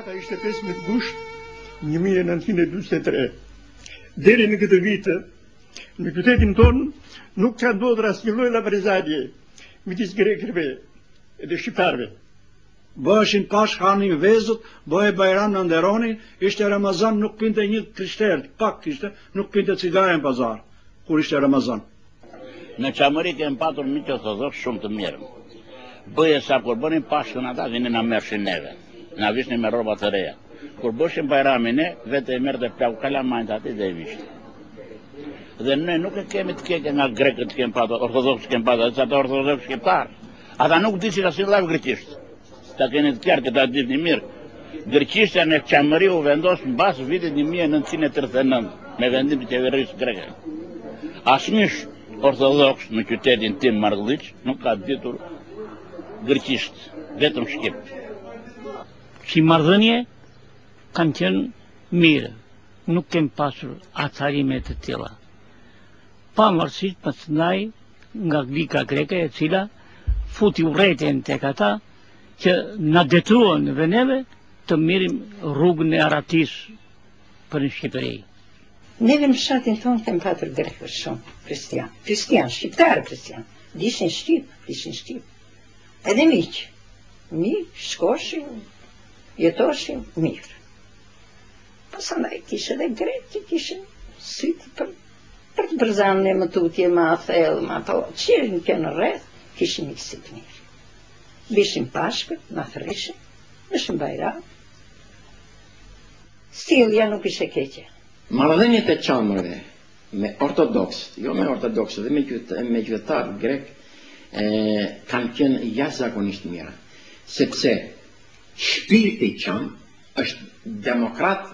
Data ishte 15 gusht 1943. Deri në këtë vit, në qytetin tonë nuk ka ndodhur asnjë lloj lavdëzarie midis grekëve dhe shqiptarëve. Bëheshin Pashk, hanin vezët, bëhe Bajram në nderonin, ishte Ramazan, nuk pinte një krishter, pak ishte, nuk pinte cigare në pazar, kur ishte Ramazan. Në Çamëri kemë patur miq ortodoks shumë të mirë. Bëje sa kur bënin Pashkën ata vinin na merrshin neve, na vishnin me rroba të reja. Kur bëshin Bajramin ne, vetë e merrte plau kalamajt aty dhe e vishte. Dhe ne nuk e kemi të keqe nga grekët që kemë patur, ortodoks kemë patur, ata ortodoks shqiptar. Ata nuk disin asnjë lloj greqisht. Ta keni të qartë ta dini mirë. Greqishtja në Çamëri u vendos mbas vitit 1939 me vendim të qeverisë greke. Asnjë ortodoks në qytetin tim Marrëlliç nuk ka ditur greqisht, vetëm shqip. Si marrëdhënie kanë qenë mirë, nuk kemë pasur acarime të tilla. Pavarësisht më të ndaj nga vika greke e cila futi urrëtin tek ata që na detruan dhe neve të mirim rrugën e Aratis për në Shqipëri. Neve në fshatin tonë kemë patur grekë shumë, kristian, shqiptarë kristian, dishin shqip. Edhe miq, shkoshin, jetoshin mirë. Pasandaj kishe dhe grekë, kishin sytë për të përzanë më tutje, ma thellë, ma to, qirin kënë rreth, kishin një sytë mirë. Bishim Pashkët, ma thrishin, bishim Bajram. Stilja nuk ishe keqe. Marrëdhëniet e Çamërëve me ortodoks, jo me ortodoks, dhe me qytetarë grek, kanë qenë jashtëzakonisht mira, sepse shpirti i Çam është demokrat